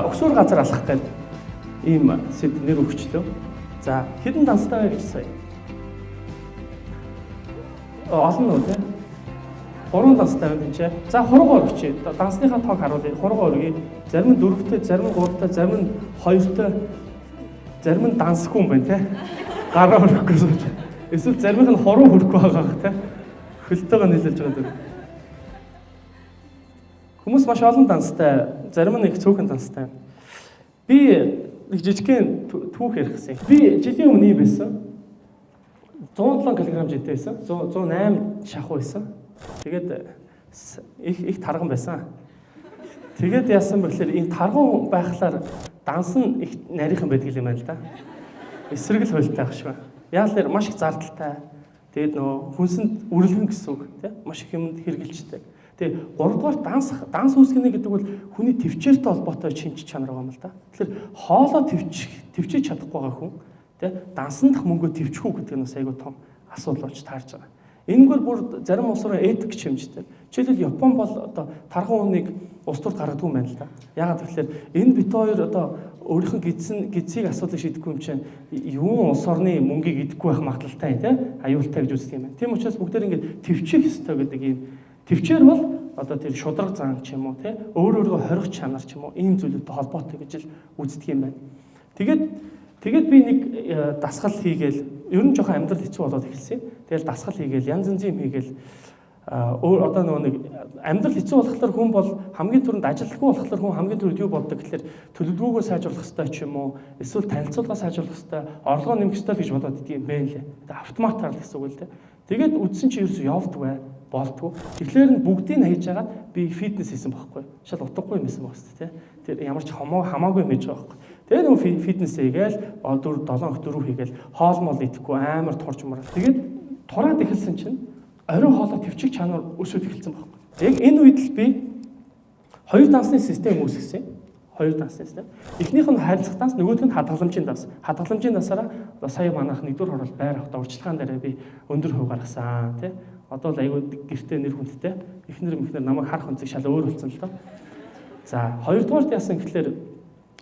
Өгсөөр газар алах гэдэг ийм нэр өгчлөө. За хэдэн данстай вэ гэж сая. Олон уу тийм. 3 данстай байна гэж. За хуруугаар өгчээ. Дансныхаа тоог харуулъя. Хуруугаар өгье. Зарим нь 4-тэй, зарим нь 3-тай, зарим нь 2-тай, зарим нь дансгүй юм байна тийм. Гараа хөрөхгүй сууж. Эсвэл зарим нь хуруу хөрөхгүй байгаа тийм. Хөлтөөгөө нийлүүлж байгаа даа. Хүмүүс маш олон данстай, зарим нь их цөөхөн данстай. Би нэг жижигхэн түүх ярихсан. Би жилийн өмнө ийм байсан. 107 кг жинтэй байсан. 108 шахуу байсан. Тэгээд их тарган байсан. Тэгээд яасан бэ гэхээр энэ тарган байхлаар данс нь их нарийнхан байдаг юм байна л да. Эсрэгэл хуйлтай байх шүү. Яал дээр маш их зардалтай. Тэгээд нөө хүнсэнд үрэлгэн гэсэн үг тийм маш их юмд хэрэгжилждэг. Тэгээд 3 дугаар данс үүсгэнэ гэдэг бол хүний төвчээртэй холбоотой шинж чанар байгаа юм л да. Тэгэхээр хоолоо төвчиж чадахгүй байгаа хүн тийм дансандах мөнгөө төвчих үү гэдэг нь бас айгүй том асуудал болж таарж байгаа. Энэгээр бүр зарим улс руу этик чимжтэй. Жишээлбэл Япон бол одоо тархан хүнийг улс төрд гаргадаг юм байна л да. Яагаад гэвэл энэ бит хоёр одоо өөрийнх нь гидсийг асуудлыг шийдэхгүй юм чинь юун улс орны мөнгийг идэхгүй байх магадлалтай тийм аюултай гэж үздэг юм байна. Тийм учраас бүгдээр ингэ төвчих ёстой гэдэг ийм төвчээр бол одоо тэр шудраг зан ч юм уу тийм өөрөөрөө хорих чанар ч юм уу ийм зүйлүүдтэй холбоотой гэж л үздэг юм байна. Тэгээд би нэг дасгал хийгээл ер нь жоохон амьдрал хэцүү болоод эхэлсэн. Тэгэл дасгал хийгээл янз янзын юм хийгээл одоо нэг амьдрал хэцүү болохоор хүн бол хамгийн түрүүнд ажилтгүй болохоор хүн хамгийн түрүүнд юу боддог гэхээр төлөвлөгөөгөө сайжруулах хэрэгтэй ч юм уу эсвэл танилцуулга сайжруулах хэрэгтэй орлогоо нэмэх хэрэгтэй гэж бодоод идэв юм бэ лээ. Тэгээд автоматар л гэсэн үг л дээ. Тэгээд үдсэн чи ерөөсөө явдг бай болтгоо. Тэгэхээр нь бүгдийг хийж агаад би фитнес хийсэн байхгүй. Шал утгагүй юм байсан байх шүү дээ. Тэр ямар ч хамаагүй юм хийж байгаа байхгүй. Тэгээд нөгөө фитнес хийгээл 4-7 хоног дөрөв хийгээл хоол мол идэхгүй амар турж мурал. Тэгээд тураад эхэлсэн чинь орой хоолой төвчих чанар өсөж эхэлсэн байхгүй. Яг энэ үед л би хоёр дансны систем үүсгэсэн. Хоёр дансны систем. Эхнийх нь харилцах данс, нөгөөх нь хадгаламжийн данс. Хадгаламжийн дансаараа сая манайх нэгдүгээр хороол байр авахта урьдчилгаан дээр би өндөр хөв гаргасан тий. Одоо л аюу гэртээ нэр хүндтэй. Эхнэр намайг харах өнцөг шал өөр болсон л доо. За хоёрдугаарт яасан гэхэлэр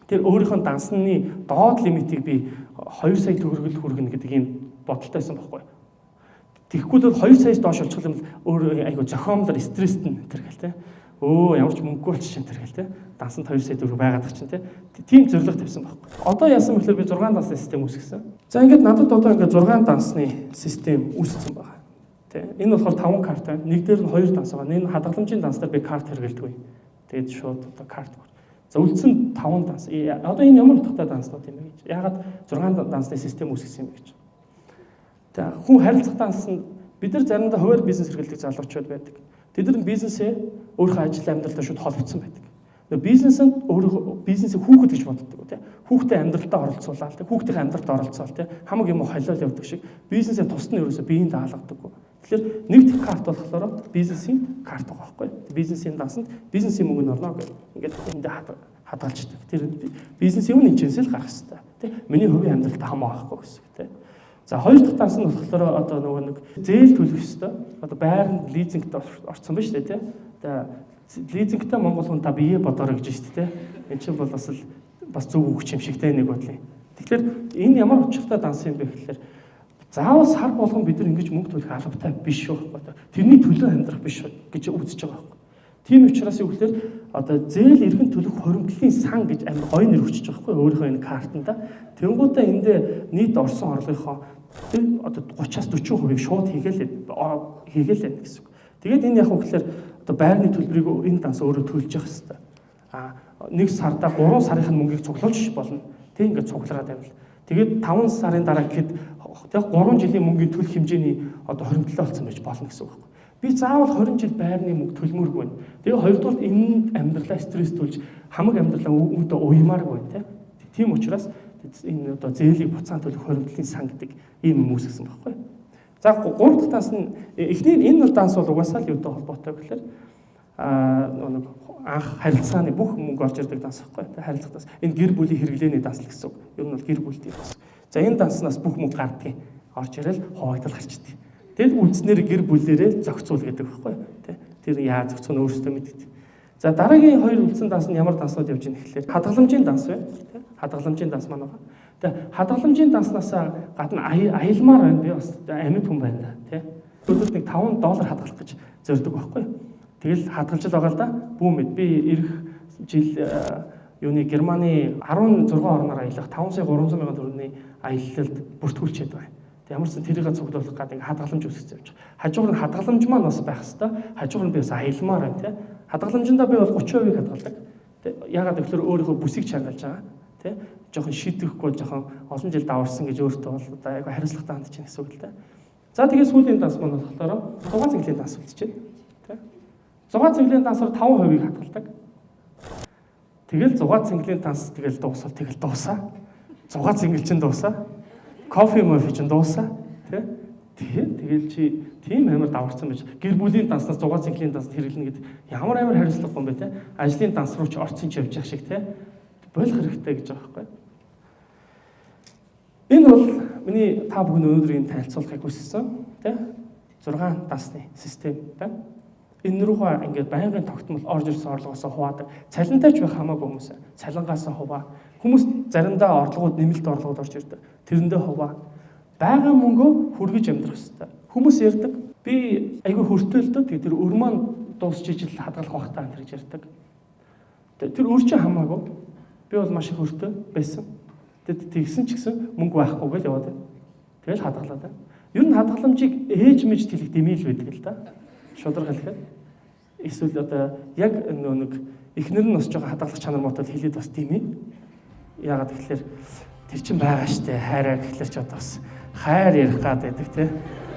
тэр өөрийнхөө дансны доод лимитийг би 2 сая төгрөгөөр хүргэнэ гэдэг ийм бодолтой байсан байхгүй. Тэгэхгүй бол 2 саяас доош болчих юм бол өөр айгу зохиомлоор стресст нь тэр гэл те. Ямар ч мөнгөгүй болчих тэр гэл те. Дансанд 2 сая төгрөг байгаад чинь те. Тийм зорилго тавьсан байхгүй. Одоо яасан бэхлээр би 6 дансны систем үүсгэсэн. За ингээд надад одоо ингээд 6 дансны систем үүсгэсэн байна. Тэ. Энэ болохоор 5 карт байна. Нэг дээр нь 2 данс байгаа. Энэ хадгаламжийн данс дээр би карт хэрэгэлдэг. Тэгээд шууд одоо карт. За үлдсэн 5 данс. Одоо энэ ямар утгатай данснууд юм бэ гэж. Ягаад 6 дансны систем үүсгэсэн юм бэ гэж. За хүн харилцах дансанд бид нар заримдаа хуваар бизнес эрхлэлдэг залуучууд байдаг. Тэд нар бизнесээ өөрийнхөө ажил амьдралтай шууд холбогдсон байдаг. Бизнесэнд өөрөө бизнесийг хүүхэд гэж боддог тийм. Хүүхдээ амьдралтаа оролцуулаад тийм. Хүүхдийн амьдралд оролцоол тийм. Хамаг юм холиол явдаг шиг бизнесээ тусад нь ерөөсөө биеинд даалгадаг. Тэгэхээр нэг карт болохоор бизнесийн карт байгаа байхгүй. Бизнесийн дансанд бизнесийн мөнгө нь орно гэх. Ингээд эндээ хадгалждаг. Тэр бизнесийн өмнө энэчээс л гарах хэрэгтэй. Тийм. Миний хувийн амьдралтай хамаа байхгүй гэсэн үг тийм. За хоёр дахь данс нь болохоор одоо нөгөө нэг зээл төлөх ёстой. Одоо байранд лизингт орсон ба шүү дээ тийм. Одоо лизингтэй Монгол хүн та бие бодорой гэж шүү дээ. Энд чинь бол бас зөв өгч юм шигтэй нэг бодлоо. Тэгэхээр энэ ямар учиртай данс юм бэ гэхээр заавал сар болгон бид нар ингэж мөнгө төлөх албатай биш байхгүй. Тэрний төлөө амьдрах биш гэж үзэж байгаа байхгүй. Тийм учраас юу гэхээр одоо зээл эргэн төлөх хоримтлын сан гэж амар гоё нэр өгчөж байгаа байхгүй. Өөрийнхөө энэ картанда тэнгуүтэ эндээ нийт орсон орлогынхоо одоо 30-аас 40% шууд хийгээл гэсэн үг. Тэгээд энэ яг үгээр одоо байрны төлбөрийг энэ данс өөрөө төлж явах хэрэгтэй. Нэг сарда 3 сарын мөнгийг цуглуулж болно. Тэг ингээд цуглараад байвал. Тэгээд 5 сарын дараа гэхэд тэг 3 жилийн мөнгөний төлөх хэмжээний одоо хоримтлал болсон байж болно гэсэн үг байна. Би заавал 20 жил байрны мөнгө төлмөргүй байна. Тэгээ хоёрдугаар энэ амьдралаа стресс төлж хамаг амьдралаа үүдээ уймааргүй байна тийм учраас энэ одоо зээлийн буцаан төлөх хоримтлын сан гэдэг ийм юм үүсгэсэн байхгүй. За 3 дахь данс нь эхний энэ данс бол угаасаа л юутай холбоотой гэхээр нэг анх харилцааны бүх мөнгө орж ирдэг данс байхгүй. Харилцах данс. Энэ гэр бүлийн хэрэглээний данс л гэсэн үг. Ер нь бол гэр бүлтэй данс. За энэ данснаас бүх мөнгө гардгийг орж ирэл хуваагдал гарчдаг. Тэгэл үндснэр гэр бүлээрээ зохицуул гэдэг байхгүй. Тэр яаж зохицох нь өөрөөсөө мэддэг. За дараагийн хоёр үлдсэн данс нь ямар данснууд явж байна гэхлээр хадгаламжийн данс байна. Тэ? Хадгаламжийн данс маань байгаа. Тэгээ хадгаламжийн данснаас гадна аялмаар байна. Би бас амьд хүн байна. Тэ? Өдөрт нэг $5 хадгалах гэж зорддог байхгүй. Тэгэл хадгалж л байгаа л да. Бүүмэд би ирэх жил юуны Германы 16 орноор аялах 5,300,000 төгрөгийн аялалд бүртгүүлчихэд байгаа. Тэг ямар ч тэрийг цуглуулах гэдэг хадгаламж үүсгэж явж байгаа. Хажуугаар нь хадгаламж маань бас байх хэвээр. Хажуугаар нь би бас аялмаар байна тий. Хадгаламжиндаа би бол 30% хадгалдаг. Тэг ягаад гэвэл өөрийнхөө бүсийг чангалж байгаа тий. Жохон шийдэхгүй жохон олон жил даварсан гэж өөртөө бол одоо айгу хариуцлагатай хандж байна гэсэн үг л дээ. За тэгээд сүүлийн данс маань болохоор 6 цэнглийн данс үлдчихэ тий. 6 цэнглийн дансаар 5% хадгалдаг. Тэгэл 6 цэнглийн данс тэгэл дуусал тэгэл дуусаа. 6 цэнгэлчин дуусаа. Кофе мофи ч дуусаа тий. Тэгэл чи тийм амар даварсан байж гэр бүлийн данснаас 6 цэнгэлийн данс хэрэглэнэ гэдэг ямар амар хариуцлагагүй юм бэ тий. Ажлын данс руу ч орцсон ч явж явах шиг тий. Болох хэрэгтэй гэж байгаа байхгүй. Энэ бол миний та бүхэн өнөөдрийн танилцуулгыг хүссэн тий. 6 дансны систем тий. Энэ рүүгээ ингээд байнгын тогтмол орж ирсэн орлогоосоо хуваадаг. Цалинтай ч байх хамаагүй хүмүүс. Цалингаасаа хуваа. Хүмүүс заримдаа орлогууд нэмэлт орлогод орж ирдэг. Тэрэндээ хуваа. Бага мөнгөө хүргэж амьдрах хэрэгтэй. Хүмүүс ярьдаг. Би айгүй хөртөө л дөө. Тэр өр маань дуусч ижил хадгалах багтаа энэ гэж ярьдаг. Тэр өр чинь хамаагүй. Би бол маш их хөртөө байсан. Тэгсэн ч гэсэн мөнгө байхгүй гэж яваад байна. Тэгэл хадгалаад байна. Ер нь хадгаламжийг ээж мэж тэлэх дэмийл байдаг л да. Шударга хэлэхэд. Эсвэл одоо яг нэг эхнэр нь бас жоохон хадгалах чанар мотод хэлээд бас дэмий. Яагаад гэвэл тэр чинь байгаа штэ хайраа гэхэлэр ч одоо бас хайр ярих гад байдаг тий.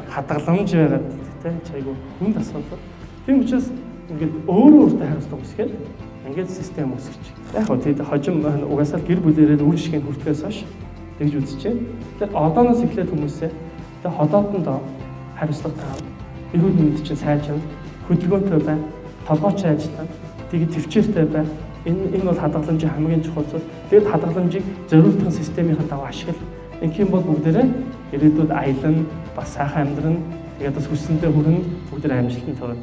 Хадгаламж байгаад тий. Чайгу хүнд асуудал. Тийм учраас ингээд өөрөө өөртөө хариуцлага үүсгээд ингээд систем үүсгэж. Яг хөө тэгээд хожим угаасаа гэр бүлэрээ үйл шигээн хүртгэхээс хойш тэгж үзчихэ. Тэгээд одооноос эхлээд хүмүүсээ тэгээд ходоодонд хариуцлага таав. Эрүүл мэнд чинь сайжрна, хөдөлгөөнтэй байна, толгойч ажиллана, тэгээд төвчээртэй байна. Энэ бол хадгаламжийн хамгийн чухал зүйл. Тэгээд хадгаламжийг зориултын системийн дагуу ашигла. Ингэх юм бол бүгдээрээ ирээдүйд аялна, бас сайхан амьдрна. Тэгээд бас хүссэндээ хүрнэ, бүгдээр амжилтанд хүрнэ.